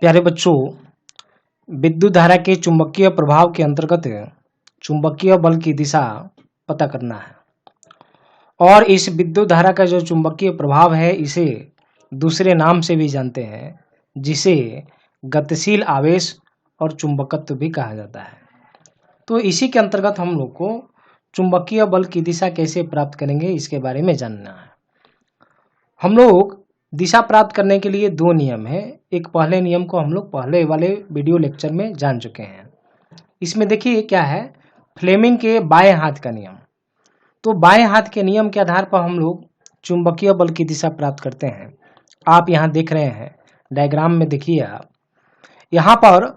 प्यारे बच्चों, विद्युत धारा के चुंबकीय प्रभाव के अंतर्गत चुंबकीय बल की दिशा पता करना है। और इस विद्युत धारा का जो चुंबकीय प्रभाव है इसे दूसरे नाम से भी जानते हैं, जिसे गतिशील आवेश और चुंबकत्व भी कहा जाता है। तो इसी के अंतर्गत हम लोग को चुंबकीय बल की दिशा कैसे प्राप्त करेंगे इसके बारे में जानना है। हम लोग दिशा प्राप्त करने के लिए दो नियम है। एक पहले नियम को हम लोग पहले वाले वीडियो लेक्चर में जान चुके हैं। इसमें देखिए क्या है, फ्लेमिंग के बाएं हाथ का नियम। तो बाएं हाथ के नियम के आधार पर हम लोग चुंबकीय बल की दिशा प्राप्त करते हैं। आप यहाँ देख रहे हैं डायग्राम में, देखिए आप यहाँ पर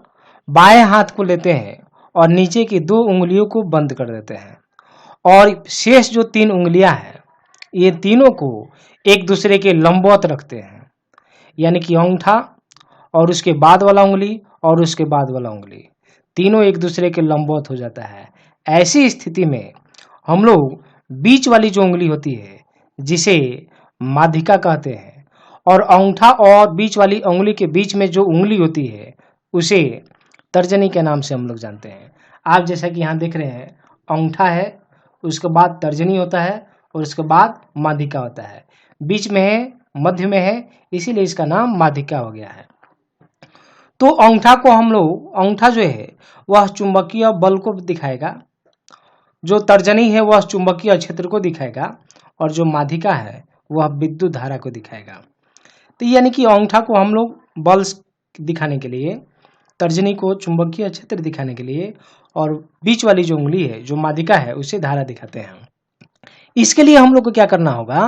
बाएं हाथ को लेते हैं और नीचे की दो उंगलियों को बंद कर देते हैं और शेष जो तीन उंगलियां हैं ये तीनों को एक दूसरे के लंबवत रखते हैं, यानी कि अंगूठा और उसके बाद वाला उंगली और उसके बाद वाला उंगली तीनों एक दूसरे के लंबवत हो जाता है। ऐसी स्थिति में हम लोग बीच वाली जो उंगली होती है जिसे माध्यिका कहते हैं और अंगूठा और बीच वाली उंगली के बीच में जो उंगली होती है उसे तर्जनी के नाम से हम लोग जानते हैं। आप जैसा कि यहाँ देख रहे हैं, अंगूठा है, उसके बाद तर्जनी होता है और उसके बाद माध्यिका होता है। बीच में है, मध्य में है, इसीलिए इसका नाम माध्यिका हो गया है। तो अंगूठा को हम लोग, अंगूठा जो है वह चुंबकीय बल को दिखाएगा, जो तर्जनी है वह चुंबकीय क्षेत्र को दिखाएगा और जो माध्यिका है वह विद्युत धारा को दिखाएगा। तो यानी कि अंगूठा को हम लोग बल दिखाने के लिए, तर्जनी को चुंबकीय क्षेत्र दिखाने के लिए और बीच वाली जो उंगली है जो माध्यिका है उसे धारा दिखाते हैं। इसके लिए हम लोग को क्या करना होगा,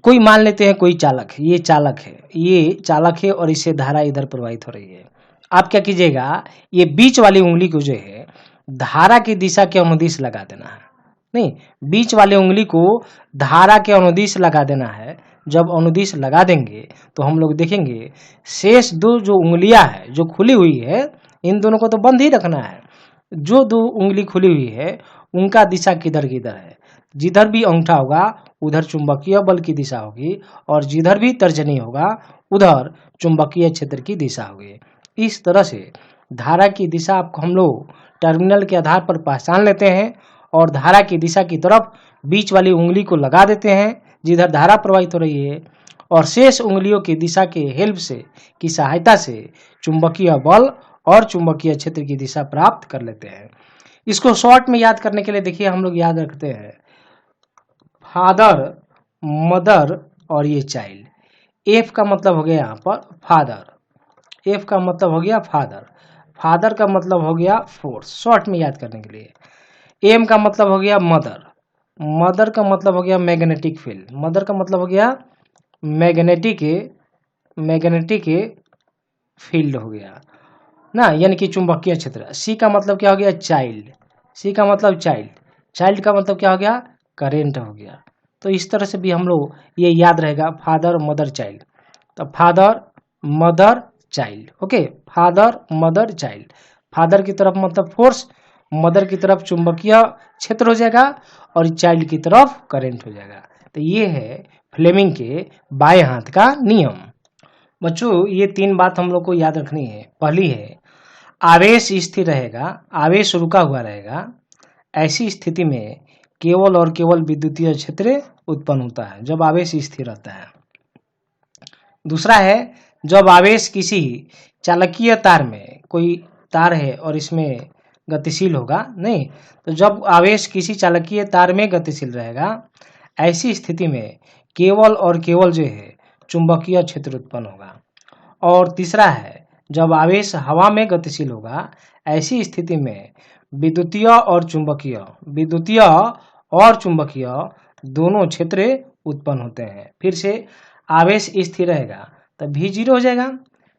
कोई मान लेते हैं कोई चालक है, ये चालक है और इससे धारा इधर प्रवाहित हो रही है। आप क्या कीजिएगा, ये बीच वाली उंगली को जो है धारा की दिशा के अनुदिश लगा देना है। नहीं, बीच वाले उंगली को धारा के अनुदिश लगा देना है। जब अनुदिश लगा देंगे तो हम लोग देखेंगे शेष दो जो उंगलियां है जो खुली हुई है, इन दोनों को तो बंद ही रखना है। जो दो उंगली खुली हुई है उनका दिशा किधर किधर है, जिधर भी अंगूठा होगा उधर चुंबकीय बल की दिशा होगी और जिधर भी तर्जनी होगा उधर चुंबकीय क्षेत्र की दिशा होगी। इस तरह से धारा की दिशा हम लोग टर्मिनल के आधार पर पहचान लेते हैं और धारा की दिशा की तरफ बीच वाली उंगली को लगा देते हैं जिधर धारा प्रवाहित हो रही है और शेष उंगलियों की दिशा के हेल्प से की सहायता से चुंबकीय बल और चुंबकीय क्षेत्र की दिशा प्राप्त कर लेते हैं। इसको शॉर्ट में याद करने के लिए देखिए हम लोग याद रखते हैं फादर, मदर और ये चाइल्ड। एफ का मतलब हो गया यहाँ पर फादर, एफ का मतलब हो गया फादर, फादर का मतलब हो गया फोर्स शॉर्ट में याद करने के लिए। एम का मतलब हो गया मदर, मदर का मतलब हो गया मैग्नेटिक फील्ड, मदर का मतलब हो गया मैग्नेटिक फील्ड हो गया ना, यानी कि चुंबकीय क्षेत्र। सी का मतलब क्या हो गया, चाइल्ड, सी का मतलब चाइल्ड, चाइल्ड का मतलब क्या हो गया, करेंट हो गया। तो इस तरह से भी हम लोग ये याद रहेगा फादर मदर चाइल्ड। तो father mother child, okay, father mother child. Father की तरफ मतलब फोर्स, मदर की तरफ चुंबकीय क्षेत्र हो जाएगा और चाइल्ड की तरफ करंट हो जाएगा। तो ये है फ्लेमिंग के बाएं हाथ का नियम। बच्चों, ये तीन बात हम लोग को याद रखनी है। पहली है आवेश स्थिर रहेगा, आवेश रुका हुआ रहेगा, ऐसी स्थिति में केवल और केवल विद्युतीय क्षेत्र उत्पन्न होता है जब आवेश स्थिर रहता है। दूसरा है जब आवेश किसी चालकीय तार में, कोई तार है और इसमें गतिशील होगा, नहीं तो जब आवेश किसी चालकीय तार में गतिशील रहेगा ऐसी स्थिति में केवल और केवल जो है चुंबकीय क्षेत्र उत्पन्न होगा। और तीसरा है जब आवेश हवा में गतिशील होगा ऐसी स्थिति में विद्युतीय और चुंबकीय दोनों क्षेत्र उत्पन्न होते हैं। फिर से आवेश स्थिर रहेगा तब भी जीरो हो जाएगा,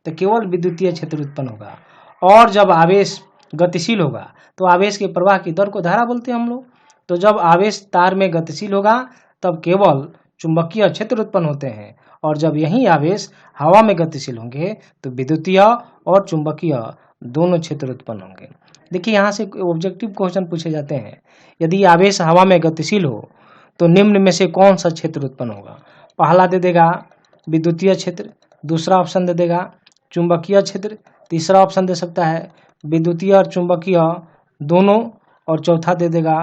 तो केवल विद्युतीय क्षेत्र उत्पन्न होगा। और जब आवेश गतिशील होगा तो आवेश के प्रवाह की दर को धारा बोलते हैं हम लोग। तो जब आवेश तार में गतिशील होगा तब केवल चुंबकीय क्षेत्र उत्पन्न होते हैं और जब यही आवेश हवा में गतिशील होंगे तो विद्युतीय और चुंबकीय दोनों क्षेत्र उत्पन्न होंगे। देखिए यहाँ से ऑब्जेक्टिव क्वेश्चन पूछे जाते हैं, यदि आवेश हवा में गतिशील हो तो निम्न में से कौन सा क्षेत्र उत्पन्न होगा। पहला दे देगा विद्युतीय क्षेत्र, दूसरा ऑप्शन दे देगा चुंबकीय क्षेत्र, तीसरा ऑप्शन दे सकता है विद्युतीय और चुंबकीय दोनों, और चौथा दे देगा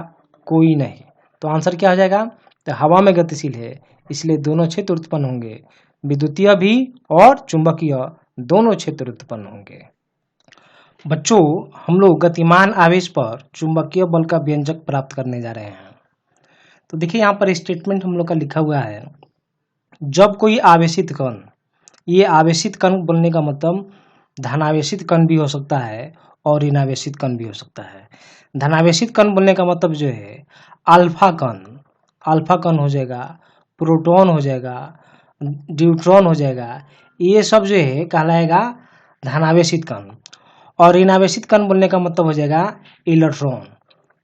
कोई नहीं। तो आंसर क्या हो जाएगा? तो हवा में गतिशील है इसलिए दोनों क्षेत्र उत्पन्न होंगे, विद्युतीय भी और चुंबकीय दोनों क्षेत्र उत्पन्न होंगे। बच्चों, हम लोग गतिमान आवेश पर चुंबकीय बल का व्यंजक प्राप्त करने जा रहे हैं। तो देखिए यहाँ पर स्टेटमेंट हम लोग का लिखा हुआ है, जब कोई आवेशित कण, ये आवेशित कण बोलने का मतलब धनावेशित कण भी हो सकता है और ऋणावेशित कण भी हो सकता है। धनावेशित कण बोलने का मतलब जो है अल्फा कण हो जाएगा, प्रोटॉन हो जाएगा, न्यूट्रॉन हो जाएगा, ये सब जो है कहलाएगा धनावेशित कण। और ऋणावेशित कण बोलने का मतलब हो जाएगा इलेक्ट्रॉन।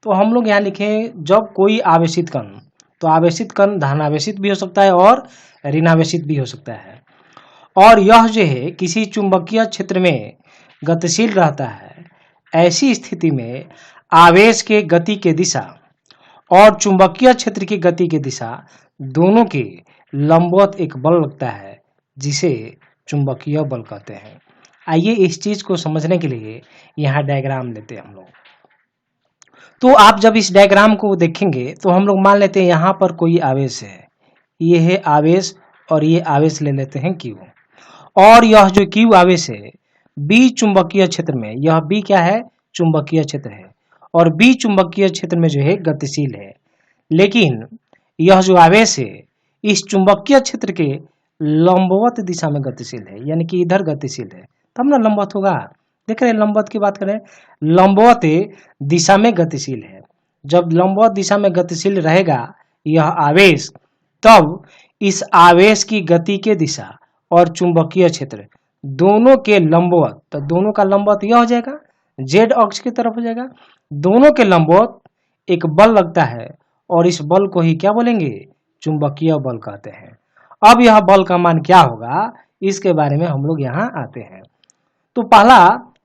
तो हम लोग यहाँ लिखें जब कोई आवेशित कण, तो आवेशित कण धनावेशित भी हो सकता है और ऋणावेशित भी हो सकता है, और यह जो है किसी चुंबकीय क्षेत्र में गतिशील रहता है। ऐसी स्थिति में आवेश के गति के दिशा और चुंबकीय क्षेत्र की गति की दिशा दोनों के लंबवत एक बल लगता है जिसे चुंबकीय बल कहते हैं। आइए इस चीज को समझने के लिए यहाँ डायग्राम लेते हैं हम लोग। तो आप जब इस डायग्राम को देखेंगे तो हम लोग मान लेते हैं यहाँ पर कोई आवेश है, ये है आवेश और ये आवेश ले लेते हैं Q, और यह जो Q आवेश है B चुंबकीय क्षेत्र में, यह B क्या है? चुंबकीय क्षेत्र है, और B चुंबकीय क्षेत्र में जो है गतिशील है। लेकिन यह जो आवेश है इस चुंबकीय क्षेत्र के लंबवत दिशा में गतिशील है, यानी कि इधर गतिशील है, तब ना लंबवत होगा। देख रहे हैं लंबवत की बात करें, लंबवत दिशा में गतिशील है। जब लंबवत दिशा में गतिशील रहेगा यह आवेश, तब इस आवेश की गति के दिशा और चुंबकीय क्षेत्र दोनों के लंबवत, तो दोनों का लंबवत यह हो जाएगा, जेड अक्ष की तरफ हो जाएगा। दोनों के लंबवत एक बल लगता है और इस बल को ही क्या बोलेंगे? चुंबकीय बल कहते हैं। अब यह बल का मान क्या होगा इसके बारे में हम लोग यहाँ आते हैं। तो पहला,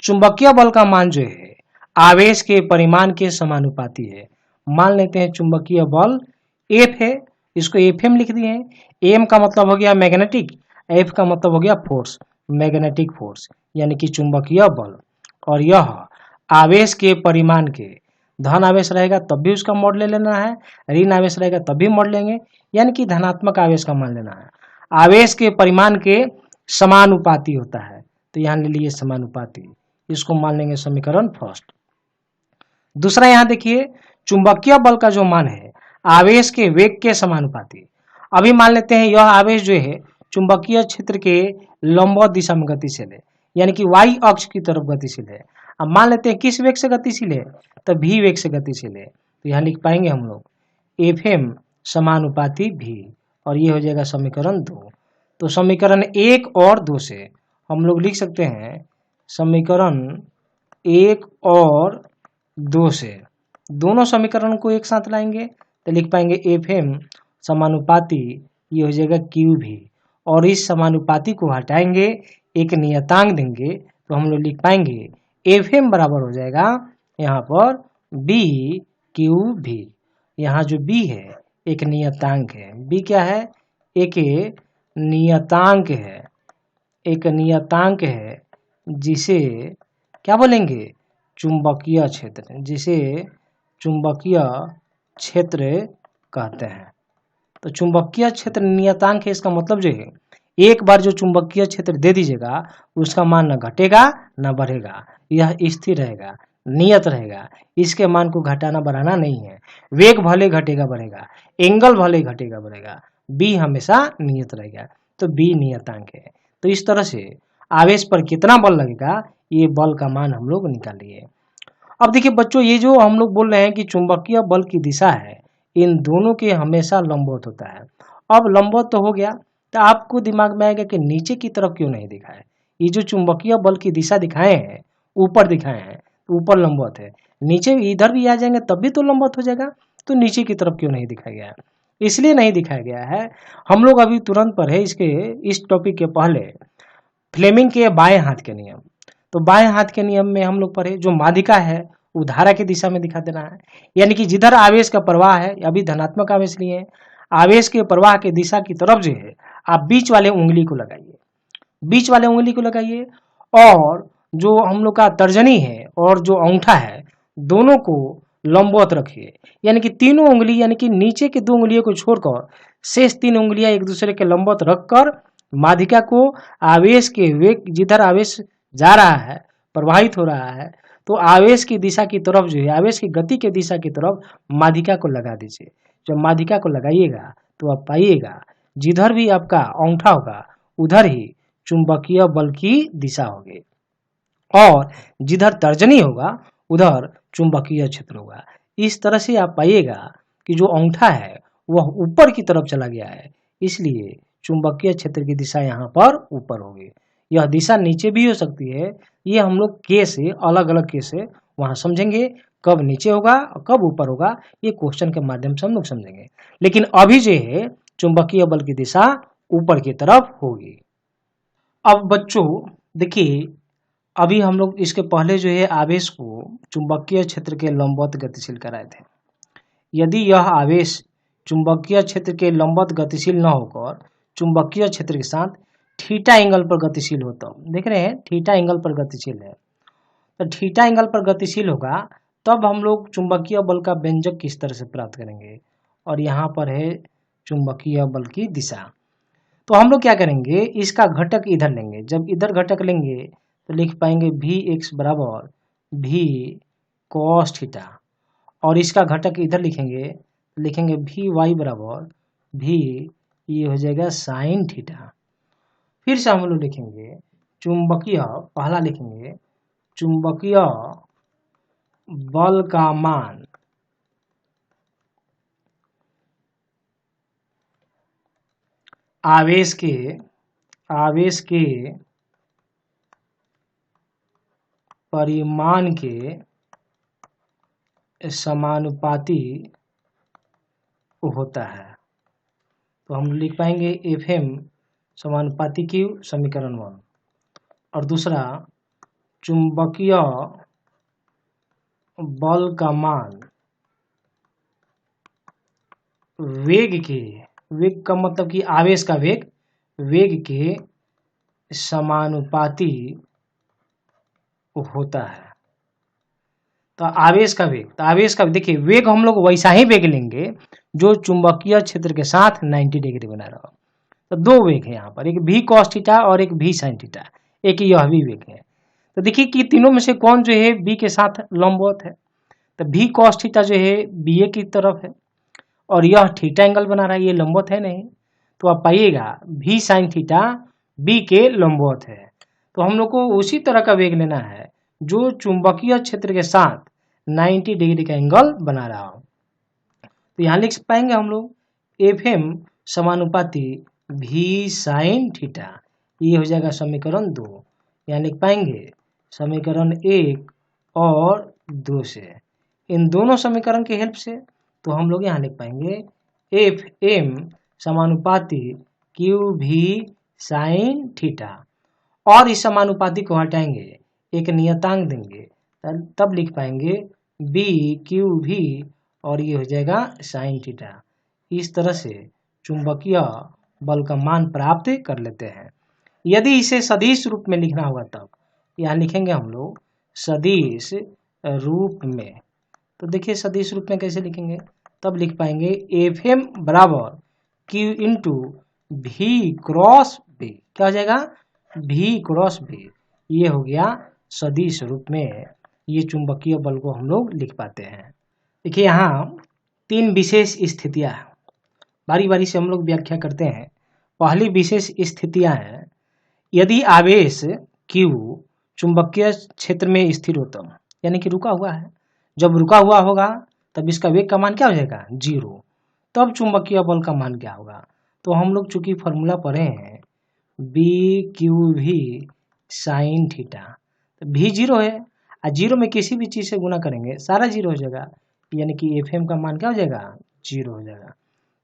चुंबकीय बल का मान जो है आवेश के परिमाण के समानुपाती है। मान लेते हैं चुंबकीय बल F है, इसको FM लिख दिए हैं। M का मतलब हो गया मैग्नेटिक, F का मतलब हो गया फोर्स, मैग्नेटिक फोर्स यानी कि चुंबकीय बल। और यह आवेश के परिमाण के, धन आवेश रहेगा तब भी उसका मोड ले लेना है, ऋण आवेश रहेगा तब भी मोड लेंगे, यानी कि धनात्मक आवेश का मान लेना है। आवेश के परिमाण के समानुपाती होता है, तो यहाँ ले लिए समानुपाती, इसको मान लेंगे समीकरण फर्स्ट। दूसरा यहाँ देखिए चुंबकीय बल का जो मान है आवेश के वेग के समानुपाती। अभी मान लेते हैं यह आवेश जो है चुंबकीय क्षेत्र के लंबवत दिशा में गतिशील है, यानी कि y अक्ष की तरफ गतिशील है। अब मान लेते हैं किस वेग से गतिशील है? तो v वेग से गतिशील है। तो यहाँ लिख पाएंगे हम लोग FM समानुपाती v, और ये हो जाएगा समीकरण 2। तो समीकरण 1 और 2 से हम लोग लिख सकते हैं, समीकरण 1 और 2 से दोनों समीकरण को एक साथ लाएंगे तो लिख पाएंगे FM समानुपाती, ये हो जाएगा QV, और इस समानुपाती को हटाएंगे एक नियतांक देंगे तो हम लोग लिख पाएंगे FM बराबर हो जाएगा यहाँ पर BQV। यहाँ जो B है एक नियतांक है, B क्या है? एक नियतांक है, एक नियतांक है जिसे क्या बोलेंगे? चुंबकीय क्षेत्र, जिसे चुंबकीय क्षेत्र कहते हैं। तो चुंबकीय क्षेत्र नियतांक है, इसका मतलब जो है एक बार जो चुंबकीय क्षेत्र दे दीजिएगा उसका मान न घटेगा न बढ़ेगा, यह स्थिर रहेगा, नियत रहेगा। इसके मान को घटाना बढ़ाना नहीं है। वेग भले घटेगा बढ़ेगा, एंगल भले घटेगा बढ़ेगा, बी हमेशा नियत रहेगा। तो बी नियतांक है। तो इस तरह से आवेश पर कितना बल लगेगा ये बल का मान हम लोग निकालिए। अब देखिए बच्चों, ये जो हम लोग बोल रहे हैं कि चुंबकीय बल की दिशा है इन दोनों के हमेशा लंबवत होता है। अब लंबवत तो हो गया, तो आपको दिमाग में आएगा कि नीचे की तरफ क्यों नहीं दिखा है? ये जो चुंबकीय बल की दिशा दिखाए हैं ऊपर दिखाए हैं, ऊपर लंबवत है, नीचे इधर भी आ जाएंगे तब भी तो लंबवत हो जाएगा, तो नीचे की तरफ क्यों नहीं दिखाया गया है? इसलिए नहीं दिखाया गया है। हम लोग अभी तुरंत पर है इसके इस टॉपिक के पहले फ्लेमिंग के बाएं हाथ के नियम। तो बाएं हाथ के नियम में हम लोग पढ़े जो माध्यिका है वो धारा की दिशा में दिखा देना है, यानी कि जिधर आवेश का प्रवाह है, अभी धनात्मक आवेश लिए हैं, आवेश के प्रवाह की दिशा की तरफ जो है आप बीच वाले उंगली को लगाइए, बीच वाले उंगली को लगाइए और जो हम लोग का तर्जनी है और जो अंगूठा है दोनों को लंबवत रखिए, यानी कि तीनों उंगली यानी कि नीचे के 2 उंगलियों को छोड़कर शेष 3 उंगलियां एक दूसरे के लंबवत रखकर माध्यिका को आवेश के वेग, जिधर आवेश जा रहा है, प्रवाहित हो रहा है, तो आवेश की दिशा की तरफ जो है, आवेश की गति के दिशा की तरफ माध्यिका को लगा दीजिए। जब माध्यिका को लगाइएगा तो आप पाइएगा जिधर भी आपका अंगूठा होगा उधर ही चुंबकीय बल की दिशा होगी और जिधर तर्जनी होगा उधर चुंबकीय क्षेत्र होगा। इस तरह से आप पाइएगा कि जो अंगूठा है वह ऊपर की तरफ चला गया है, इसलिए चुंबकीय क्षेत्र की दिशा यहाँ पर ऊपर होगी। यह दिशा नीचे भी हो सकती है, ये हम लोग के से अलग अलग के से वहां समझेंगे, कब नीचे होगा और कब ऊपर होगा ये क्वेश्चन के माध्यम से हम लोग समझेंगे। लेकिन अभी जो है चुंबकीय बल की दिशा ऊपर की तरफ होगी। अब बच्चों देखिए, अभी हम लोग इसके पहले जो है आवेश को चुंबकीय क्षेत्र के लंबवत गतिशील कराए थे। यदि यह आवेश चुंबकीय क्षेत्र के लंबवत गतिशील न होकर चुंबकीय क्षेत्र के साथ थीटा एंगल पर गतिशील होता, देख रहे हैं थीटा एंगल पर गतिशील है, तो थीटा एंगल पर गतिशील होगा तब हम लोग चुंबकीय बल का व्यंजक किस तरह से प्राप्त करेंगे। और यहाँ पर है चुंबकीय बल की दिशा, तो हम लोग क्या करेंगे, इसका घटक इधर लेंगे। जब इधर घटक लेंगे तो लिख पाएंगे भी एक्स बराबर भी कॉस थीटा, और इसका घटक इधर लिखेंगे भी वाई बराबर भी, ये हो जाएगा साइन थीटा। फिर से हम लोग लिखेंगे चुंबकीय, पहला लिखेंगे चुंबकीय बल का मान आवेश के परिमाण के समानुपाती होता है। तो हम लिख पाएंगे एफ एम समानुपाती क्यू, समीकरण 1। और दूसरा चुंबकीय बल का मान वेग का मतलब कि आवेश का वेग के समानुपाती होता है। तो आवेश का देखिए वेग हम लोग वैसा ही वेग लेंगे जो चुंबकीय क्षेत्र के साथ 90 डिग्री बना रहा। तो 2 वेग है यहाँ पर, एक भी कॉस थीटा और एक भी साइन थीटा, एक यह भी वेग है। तो देखिए कि तीनों में से कौन जो है बी के साथ लंबवत है, तो भी कॉस थीटा जो है बी ए की तरफ है और यह थीटा एंगल बना रहा है, ये लंबवत है नहीं, तो आप पाइएगा भी साइन थीटा बी के लंबवत है। तो हम लोग को उसी तरह का वेग लेना है जो चुंबकीय क्षेत्र के साथ 90 डिग्री का एंगल बना रहा हो। तो यहाँ लिख पाएंगे हम लोग एफ एम समानुपाती भी साइन थीटा, ये हो जाएगा समीकरण 2। यहाँ लिख पाएंगे समीकरण 1 और 2 से, इन दोनों समीकरण की हेल्प से तो हम लोग यहाँ लिख पाएंगे एफ एम समानुपाती क्यू भी साइन थीटा, और इस समानुपाती को हटाएंगे, एक नियतांक देंगे, तब लिख पाएंगे बी क्यू भी, और ये हो जाएगा साइन थीटा। इस तरह से चुंबकीय बल का मान प्राप्त कर लेते हैं। यदि इसे सदिश रूप में लिखना होगा तब यहाँ लिखेंगे हम लोग सदिश रूप में। तो देखिए सदिश रूप में कैसे लिखेंगे, तब लिख पाएंगे एफ एम बराबर क्यू इंटू भी क्रॉस बी, क्या हो जाएगा भी क्रॉस बी, ये हो गया सदिश रूप में। ये चुंबकीय बल को हम लोग लिख पाते हैं। देखिए यहाँ 3 विशेष स्थितियां हैं, बारी बारी से हम लोग व्याख्या करते हैं। पहली विशेष स्थितियां हैं यदि आवेश Q चुंबकीय क्षेत्र में स्थिर होता, यानी कि रुका हुआ है। जब रुका हुआ होगा तब इसका वेग का मान क्या हो जाएगा 0, तब चुंबकीय बल का मान क्या होगा। तो हम लोग चूंकि फॉर्मूला पढ़े हैं बी क्यू भी साइन थीटा, तो भी 0 है, 0 में किसी भी चीज से गुना करेंगे सारा 0 हो जाएगा, यानी कि एफ एम का मान क्या हो जाएगा 0 हो जाएगा।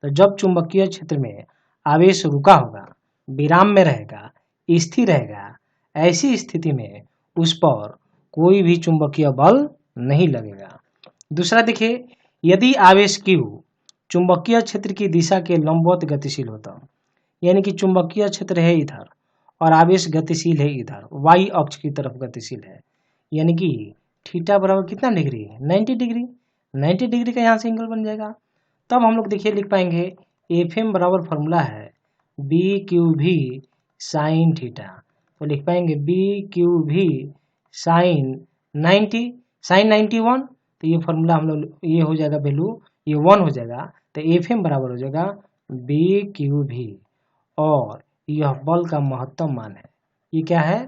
तो जब चुंबकीय क्षेत्र में आवेश रुका होगा, विराम में रहेगा, स्थिर रहेगा, ऐसी स्थिति में उस पर कोई भी चुंबकीय बल नहीं लगेगा। दूसरा देखिए यदि आवेश Q चुंबकीय क्षेत्र की दिशा के लंबवत गतिशील होता, यानी कि चुंबकीय क्षेत्र है इधर और आवेश गतिशील है इधर, वाई अक्ष की तरफ गतिशील है, यानी कि थीटा बराबर कितना डिग्री है, 90 डिग्री। 90 डिग्री का यहाँ से एंगल बन जाएगा। तब हम लोग देखिए लिख पाएंगे एफ एम बराबर फॉर्मूला है बी क्यू भी साइन थीटा। तो लिख पाएंगे बी क्यू भी साइन 90, साइन 91, तो ये फॉर्मूला हम लोग ये हो जाएगा वैल्यू, ये 1 हो जाएगा। तो एफ एम बराबर हो जाएगा बी क्यू भी, और यह बल का महत्तम मान है। ये क्या है,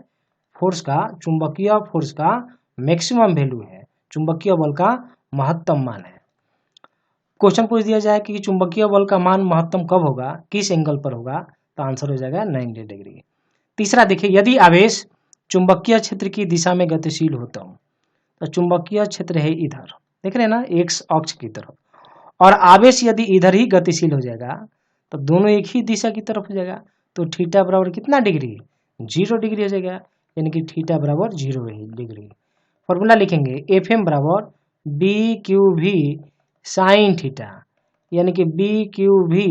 फोर्स का, चुंबकीय फोर्स का मैक्सिमम वैल्यू है, चुंबकीय बल का महत्तम मान है। क्वेश्चन पूछ दिया जाए कि चुंबकीय बल का मान महत्तम कब होगा, किस एंगल पर होगा, तो आंसर हो जाएगा 90 डिग्री। तीसरा देखिए, यदि आवेश चुंबकीय क्षेत्र की दिशा में गतिशील होता हो, तो चुंबकीय क्षेत्र है इधर, देख रहे हैं ना, एक्स अक्ष की तरफ, और आवेश यदि इधर ही गतिशील हो जाएगा तो दोनों एक ही दिशा की तरफ हो जाएगा। तो थीटा बराबर कितना डिग्री, 0 डिग्री हो जाएगा, यानी कि थीटा बराबर 0 डिग्री। फॉर्मूला लिखेंगे एफ एम बराबर बी क्यू भी साइन थीटा, यानी कि बी क्यू भी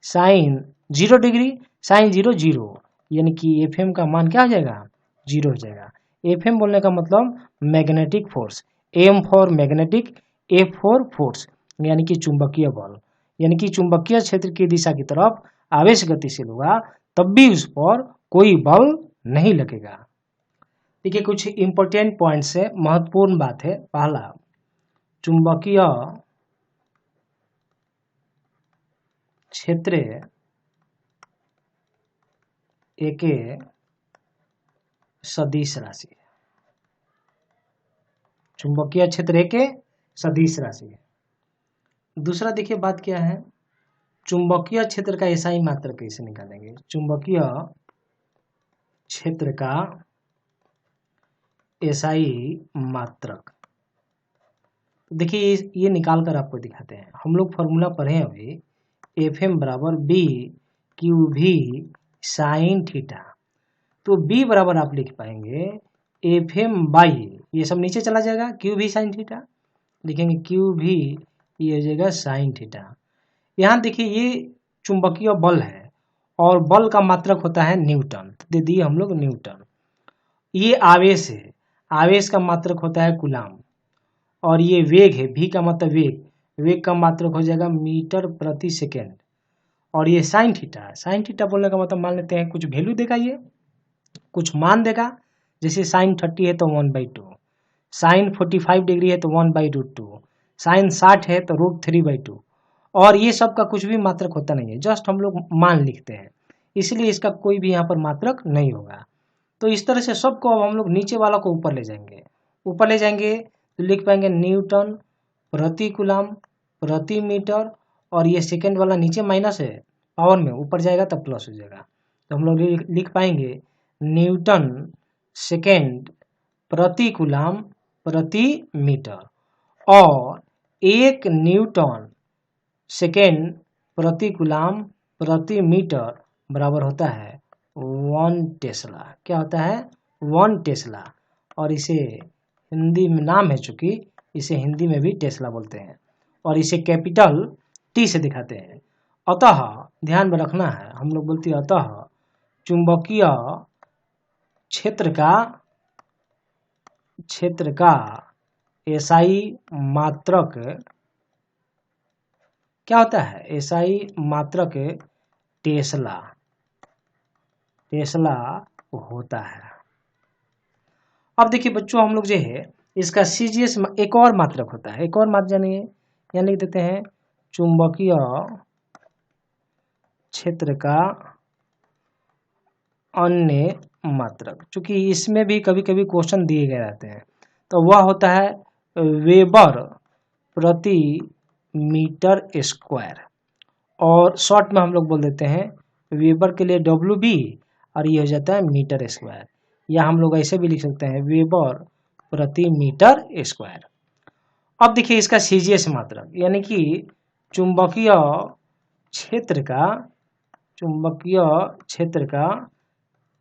साइन 0 डिग्री, साइन 0 0, यानी कि एफ एम का मान क्या हो जाएगा, 0 हो जाएगा। एफ एम बोलने का मतलब magnetic force, M for magnetic, F for force, यानी कि चुंबकीय बल, यानी कि चुंबकीय क्षेत्र की दिशा की तरफ आवेश गतिशील होगा तब भी उस पर कोई बल नहीं लगेगा। देखिए कुछ इंपॉर्टेंट पॉइंट्स है, महत्वपूर्ण बात है। पहला, चुंबकीय क्षेत्र एक सदिश राशि है, चुंबकीय क्षेत्र एक सदिश राशि है। दूसरा देखिए बात क्या है, चुंबकीय क्षेत्र का एसआई मात्रक कैसे निकालेंगे, चुंबकीय क्षेत्र का एसआई मात्रक। देखिए ये निकाल कर आपको दिखाते हैं। हम लोग फॉर्मूला पढ़े अभी, एफ एम बराबर बी क्यू भी साइन थीटा। तो बी बराबर आप लिख पाएंगे एफ एम बाई, ये सब नीचे चला जाएगा, क्यू भी साइन थीटा, लिखेंगे क्यू भी, ये हो जाएगा साइन थीटा। यहाँ देखिए ये चुंबकीय बल है और बल का मात्रक होता है न्यूटन, तो दे दिए हम लोग न्यूटन। ये आवेश है, आवेश का मात्रक होता है कूलाम, और ये वेग है, भी का मतलब वेग, वेग का मात्रक हो जाएगा मीटर प्रति सेकेंड। और ये साइन थीटा, साइन थीटा बोलने का मतलब मान लेते हैं कुछ वैल्यू देगा, ये कुछ मान देगा, जैसे साइन 30 है तो 1/2, साइन 45 डिग्री है तो 1/√2, साइन 60 है तो √3/2, और ये सब का कुछ भी मात्रक होता नहीं है, जस्ट हम लोग मान लिखते हैं, इसलिए इसका कोई भी यहाँ पर मात्रक नहीं होगा। तो इस तरह से सबको अब हम लोग नीचे वाला को ऊपर ले जाएंगे, ऊपर ले जाएंगे तो लिख पाएंगे न्यूटन प्रति कूलाम प्रति मीटर, और ये सेकेंड वाला नीचे माइनस है, पावर में ऊपर जाएगा तब प्लस हो जाएगा। तो हम लोग लिख पाएंगे न्यूटन सेकेंड प्रति कूलाम प्रति मीटर, और 1 न्यूटन सेकेंड प्रति कूलाम प्रति मीटर बराबर होता है 1 टेस्ला। क्या होता है, 1 टेस्ला, और इसे हिंदी में नाम है, चूंकि इसे हिंदी में भी टेस्ला बोलते हैं, और इसे कैपिटल टी से दिखाते हैं। अतः ध्यान में रखना है, हम लोग बोलते हैं अतः चुंबकीय क्षेत्र का एसआई मात्रक क्या होता है, एसआई मात्रक टेस्ला होता है। अब देखिए बच्चों, हम लोग जो है इसका सीजीएस एक और मात्रक होता है, एक और मात्रक जानिए, यहाँ लिख देते हैं चुंबकीय क्षेत्र का अन्य मात्रक, चूंकि इसमें भी कभी कभी क्वेश्चन दिए गए रहते हैं, तो वह होता है वेबर प्रति मीटर स्क्वायर, और शॉर्ट में हम लोग बोल देते हैं वेबर के लिए WB, और ये हो जाता है मीटर स्क्वायर, या हम लोग ऐसे भी लिख सकते हैं वेबर प्रति मीटर स्क्वायर। अब देखिए इसका सीजीएस मात्रक, यानी कि चुंबकीय क्षेत्र का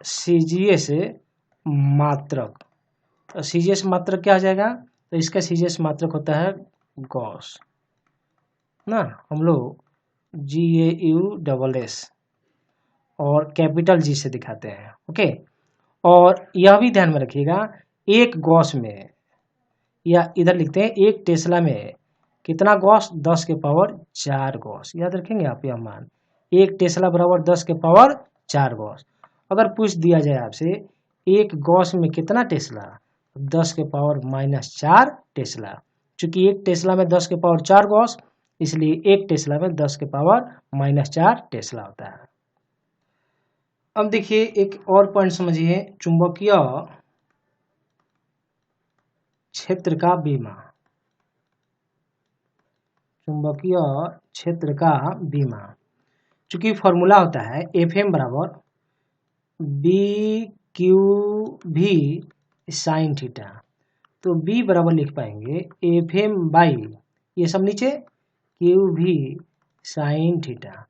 सीजीएस मात्रक, तो सीजीएस मात्रक क्या हो जाएगा, तो इसका सीजीएस मात्रक होता है गॉस ना, हम लोग GAUSS, और कैपिटल जी से दिखाते हैं। ओके, और यह भी ध्यान में रखिएगा, एक गॉस में, या इधर लिखते हैं एक टेस्ला में कितना गॉस, 10 के पावर 4 गॉस। याद रखेंगे आप यह मान, एक टेस्ला बराबर 10 के पावर 4 गॉस। अगर पूछ दिया जाए आपसे एक गॉस में कितना टेस्ला, 10 के पावर -4 टेस्ला। चूंकि एक टेस्ला में 10 के पावर 4 गॉस, इसलिए एक टेस्ला में 10 के पावर -4 टेस्ला होता है। अब देखिए एक और पॉइंट समझिए, चुंबकीय क्षेत्र का बीमा। चुंबकीय क्षेत्र का बीमा, चूंकि फॉर्मूला होता है Fm बराबर BQ-V साइन थीटा, तो B बराबर लिख पाएंगे Fm बाई ये सब नीचे QV साइन थीटा,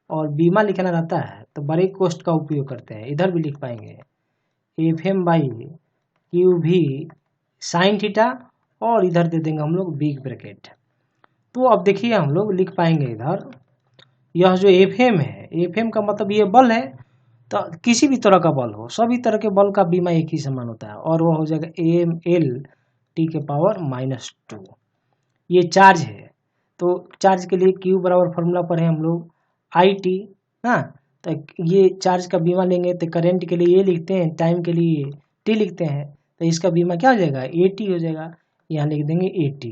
और बीमा लिखना रहता है तो बड़े कोष्ठ का उपयोग करते हैं, इधर भी लिख पाएंगे Fm by QV sine theta, और इधर दे देंगे हम लोग बिग ब्रैकेट। तो अब देखिए हम लोग लिख पाएंगे इधर, यह जो Fm है, Fm का मतलब ये बल है, तो किसी भी तरह का बल हो, सभी तरह के बल का बीमा एक ही समान होता है, और वह हो जाएगा ml t के पावर -2। ये चार्ज है, तो चार्ज के लिए Q बराबर फॉर्मूला पर है हम लोग IT ना, तो ये चार्ज का बीमा लेंगे तो करंट के लिए ये लिखते हैं, टाइम के लिए T लिखते हैं, तो इसका बीमा क्या हो जाएगा, AT हो जाएगा, यहाँ लिख देंगे AT।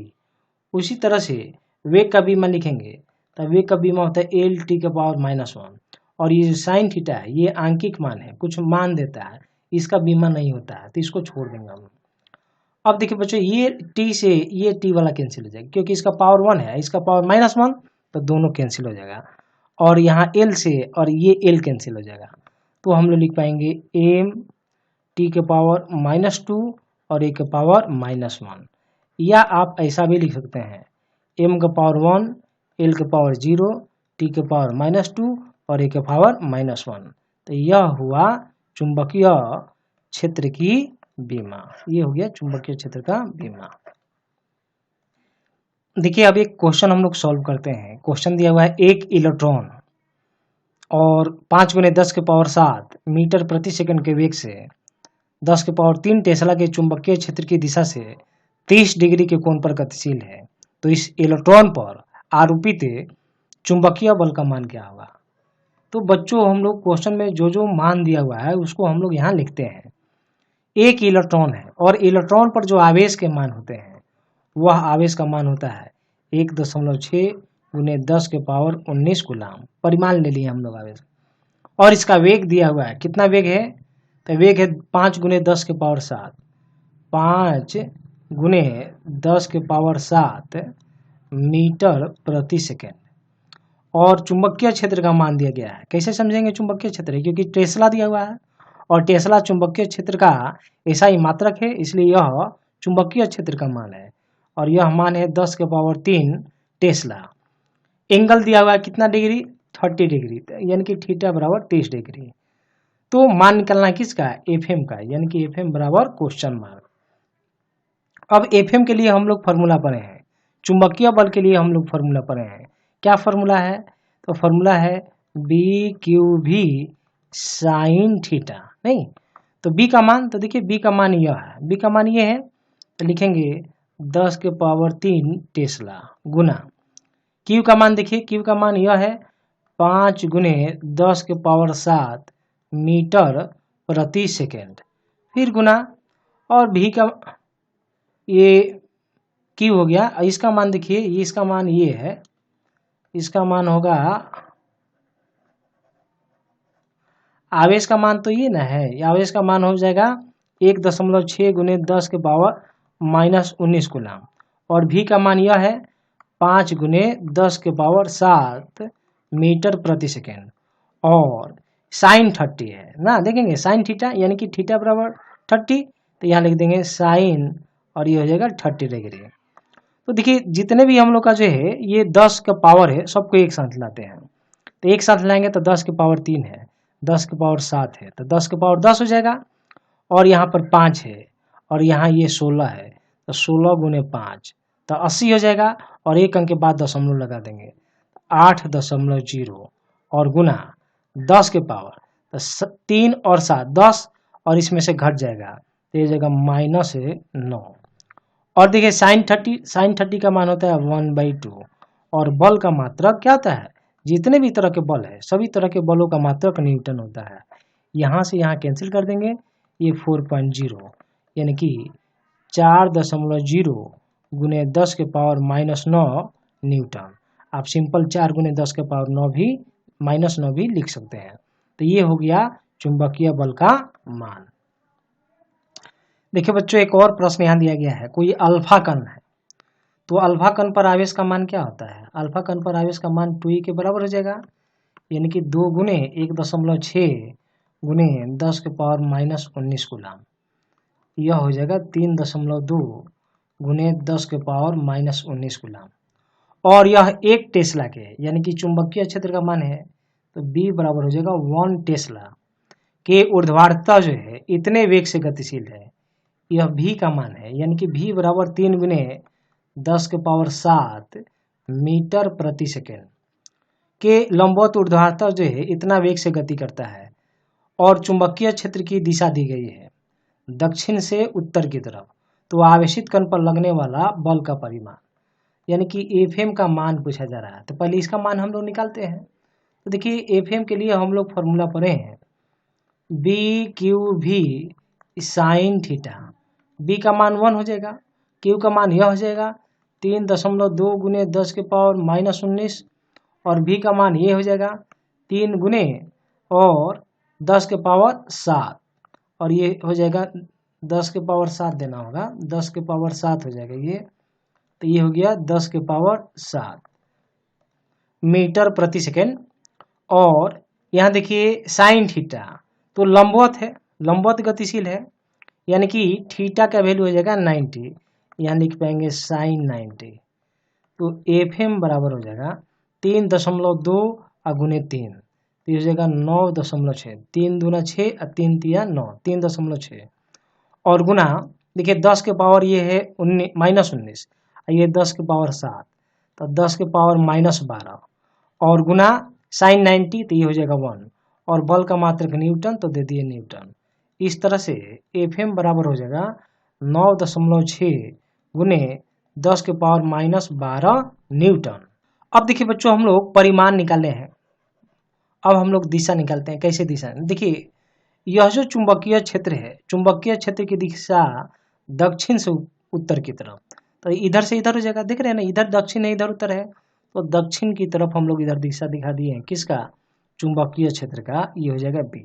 उसी तरह से वेग का बीमा लिखेंगे, तो वेग का बीमा होता है LT के पावर -1, और ये जो साइन थीटा है ये आंकिक मान है, कुछ मान देता है, इसका बीमा नहीं होता है, तो इसको छोड़ देंगे हम। अब देखिए बच्चों, ये T से ये T वाला कैंसिल हो जाएगा, क्योंकि इसका पावर 1 है, इसका पावर -1, तो दोनों कैंसिल हो जाएगा, और यहाँ L से और ये L कैंसिल हो जाएगा, तो हम लोग लिख पाएंगे m t के पावर -2 और a के पावर -1, या आप ऐसा भी लिख सकते हैं m का पावर 1, l के पावर 0, t के पावर -2 और a के पावर -1। तो यह हुआ चुंबकीय क्षेत्र की बीमा, ये हो गया चुंबकीय क्षेत्र का बीमा। देखिए अब एक क्वेश्चन हम लोग सॉल्व करते हैं। क्वेश्चन दिया हुआ है, एक इलेक्ट्रॉन और 5 × 10 के पावर 7 मीटर प्रति सेकंड के वेग से 10 के पावर 3 टेस्ला के चुंबकीय क्षेत्र की दिशा से 30 डिग्री के कोण पर गतिशील है, तो इस इलेक्ट्रॉन पर आरोपित चुंबकीय बल का मान क्या होगा। तो बच्चों हम लोग क्वेश्चन में जो जो मान दिया हुआ है उसको हम लोग यहाँ लिखते हैं। एक इलेक्ट्रॉन है और इलेक्ट्रॉन पर जो आवेश के मान होते हैं वह आवेश का मान होता है 1.6 × 10 के पावर 19 कूलाम, परिमाण ले लिए हम लोग आवेश, और इसका वेग दिया हुआ है, कितना वेग है, तो वेग है 5 × 10 के पावर 7, 5 × 10 के पावर 7 मीटर प्रति सेकेंड, और चुंबकीय क्षेत्र का मान दिया गया है। कैसे समझेंगे चुंबकीय क्षेत्र, क्योंकि टेस्ला दिया हुआ है और टेस्ला चुंबकीय क्षेत्र का ऐसा ही मात्रक है, इसलिए यह चुंबकीय क्षेत्र का मान है, और यह मान है 10 के पावर 3 टेस्ला। एंगल दिया हुआ है कितना डिग्री, 30 डिग्री, यानी कि थीटा बराबर 30 डिग्री। तो मान निकालना किसका, Fm का, यानी कि Fm बराबर क्वेश्चन मार्क। अब Fm के लिए हम लोग फॉर्मूला पढ़े हैं, चुंबकीय बल के लिए हम लोग फॉर्मूला पढ़े हैं। क्या फॉर्मूला है, तो फॉर्मूला है BQV साइन थीटा, नहीं तो B का मान, तो देखिए B का मान यह है, B का मान ये है, तो लिखेंगे 10 के पावर 3 टेस्ला गुना Q का मान, देखिए Q का मान यह है 5 × 10 के पावर 7 मीटर प्रति सेकेंड, फिर गुना, और V का ये Q हो गया, इसका मान देखिए, इसका मान ये है, इसका मान होगा, आवेश का मान तो ये ना है, आवेश का मान हो जाएगा 1.6 × 10 के पावर -19 कूलाम, और V का मान यह है 5 × 10 के पावर 7 मीटर प्रति सेकेंड, और साइन 30 है ना, देखेंगे साइन थीटा, यानी कि थीटा बराबर 30, तो यहाँ लिख देंगे साइन, और ये हो जाएगा 30 डिग्री। तो देखिए जितने भी हम लोग का जो है ये 10 का पावर है, सबको एक साथ लाते हैं, तो एक साथ लाएंगे तो 10 के पावर 3 है, 10 के पावर 7 है, तो 10 के पावर 10 हो जाएगा, और यहाँ पर 5 है, और यहाँ ये 16 है, तो 16 × 5 तो 80 हो जाएगा, और एक अंक के बाद दशमलव लगा देंगे 8.0, और गुना 10 के पावर, 3 और 7 10 और इसमें से घट जाएगा तो ये जगह -9। और देखिए साइन 30 का मान होता है 1/2 और बल का मात्रक क्या होता है, जितने भी तरह के बल है सभी तरह के बलों का मात्रक न्यूटन होता है। यहाँ से यहाँ कैंसिल कर देंगे, ये 4.0 यानी कि 4.0 गुने 10 के पावर -9 न्यूटन। आप सिंपल 4 गुने 10 के पावर 9 भी -9 भी लिख सकते हैं। तो ये हो गया चुंबकीय बल का मान। देखिए बच्चों एक और प्रश्न यहाँ दिया गया है, कोई अल्फा कण है तो अल्फा कण पर आवेश का मान क्या होता है, अल्फा कण पर आवेश का मान 2e के बराबर हो जाएगा, यानी कि 2 गुने 1.6 गुने 10 के पावर -19 कूलम, यह हो जाएगा 3.2 गुने 10 के पावर -19 कूलम। और यह 1 टेस्ला के यानी कि चुंबकीय क्षेत्र का मान है तो B बराबर हो जाएगा 1 टेस्ला के ऊर्ध्वाधरता जो है इतने वेग से गतिशील है, यह V का मान है, यानी कि V बराबर 3 गुने 10 के पावर 7 मीटर प्रति सेकेंड के लंबवत ऊर्ध्वाधर जो है इतना वेग से गति करता है। और चुंबकीय क्षेत्र की दिशा दी गई है दक्षिण से उत्तर की तरफ, तो आवेशित कण पर लगने वाला बल का परिमाण यानी कि Fm का मान पूछा जा रहा है। तो पहले इसका मान हम लोग निकालते हैं। तो देखिए Fm के लिए हम लोग फॉर्मूला पढ़े हैं BQV साइन थीटा, B का मान 1 हो जाएगा, Q का मान यह हो जाएगा 3.2 गुने 10 के पावर -19 और V का मान ये हो जाएगा 3 गुने और 10 के पावर 7 और ये हो जाएगा 10 के पावर 7 देना होगा, 10 के पावर 7 हो जाएगा ये, तो ये हो गया 10 के पावर 7 मीटर प्रति सेकेंड। और यहाँ देखिए साइन थीटा तो लंबवत है, लंबवत गतिशील है, यानी कि थीटा का वैल्यू हो जाएगा 90, यहाँ लिख पाएंगे साइन 90। तो Fm बराबर हो जाएगा 3.2 गुने 3 तो ये हो जाएगा 9.6, 3 दूना 6 और 3 तिया 9, 3.6 और गुना देखिए 10 के पावर ये है -19 ये 10 के पावर 7 तो 10 के पावर -12 और गुना साइन 90 तो ये हो जाएगा 1 और बल का मात्रक न्यूटन तो दे दिए न्यूटन। इस तरह से Fm बराबर हो जाएगा 9.6 गुने 10 के पावर -12 न्यूटन। अब देखिए बच्चों हम लोग परिमाण निकाले हैं, अब हम लोग दिशा निकालते हैं। कैसे दिशा, देखिए यह जो चुंबकीय क्षेत्र है, चुंबकीय क्षेत्र की दिशा दक्षिण से उत्तर की तरफ, तो इधर से इधर हो जाएगा, देख रहे हैं ना, इधर दक्षिण है इधर उत्तर है, तो दक्षिण की तरफ हम लोग इधर दिशा दिखा दिए हैं किसका, चुंबकीय क्षेत्र का, ये हो जाएगा B।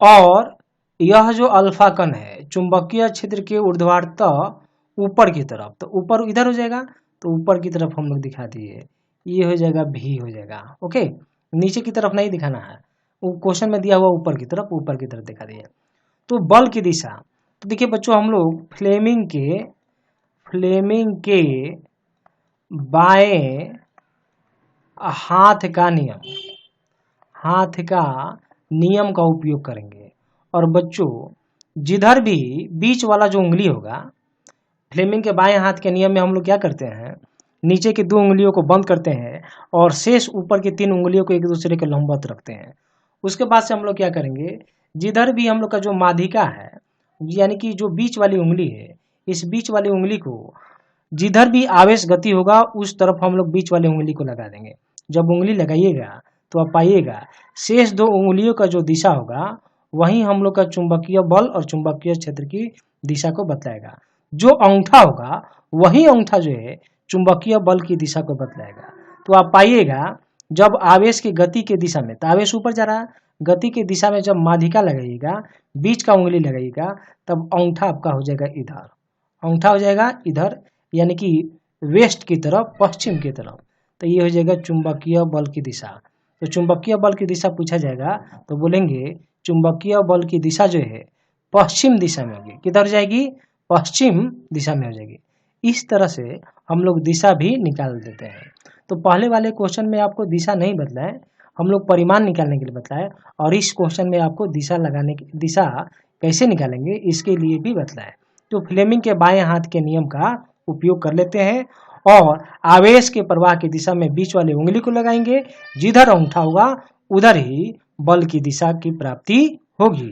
और यह जो अल्फा कण है चुंबकीय क्षेत्र के ऊर्ध्वाधर ऊपर की तरफ, तो ऊपर इधर हो जाएगा, तो ऊपर की तरफ हम लोग दिखा दिए, ये हो जाएगा V हो जाएगा। ओके, नीचे की तरफ नहीं दिखाना है, वो क्वेश्चन में दिया हुआ ऊपर की तरफ दिखा दिया। तो बल की दिशा, तो देखिए बच्चों हम लोग फ्लेमिंग के बाएं हाथ का नियम का उपयोग करेंगे। और बच्चों जिधर भी बीच वाला जो उंगली होगा, फ्लेमिंग के बाएं हाथ के नियम में हम लोग क्या करते हैं, नीचे की 2 उंगलियों को बंद करते हैं और शेष ऊपर की 3 उंगलियों को एक दूसरे के लंबवत रखते हैं। उसके बाद से हम लोग क्या करेंगे, जिधर भी हम लोग का जो माध्यिका है यानी कि जो बीच वाली उंगली है, इस बीच वाली उंगली को जिधर भी आवेश गति होगा उस तरफ हम लोग बीच वाली उंगली को लगा देंगे। जब उंगली लगाइएगा तो आप पाइएगा शेष 2 उंगलियों का जो दिशा होगा वही हम लोग का चुंबकीय बल और चुंबकीय क्षेत्र की दिशा को बतलाएगा। जो अंगूठा होगा वही अंगूठा जो है चुंबकीय बल की दिशा को बतलाएगा। तो आप पाइएगा जब आवेश की गति के दिशा में, तो आवेश ऊपर जा रहा है, गति की दिशा में जब माध्यिका लगाइएगा, बीच का उंगली लगाइएगा, तब अंगूठा आपका हो जाएगा इधर, अंगूठा हो जाएगा इधर यानी कि वेस्ट की तरफ, पश्चिम की तरफ, तो ये हो जाएगा चुंबकीय बल की दिशा। तो चुंबकीय बल की दिशा पूछा जाएगा तो बोलेंगे चुंबकीय बल की दिशा जो है पश्चिम दिशा में होगी, किधर जाएगी, पश्चिम दिशा में हो जाएगी। इस तरह से हम लोग दिशा भी निकाल देते हैं। तो पहले वाले क्वेश्चन में आपको दिशा नहीं बतलाए, हम लोग परिमाण निकालने के लिए बताए, और इस क्वेश्चन में आपको दिशा कैसे निकालेंगे इसके लिए भी बतलाए। तो फ्लेमिंग के बाएं हाथ के नियम का उपयोग कर लेते हैं और आवेश के प्रवाह की दिशा में बीच वाली उंगली को लगाएंगे, जिधर अंगूठा होगा उधर ही बल की दिशा की प्राप्ति होगी।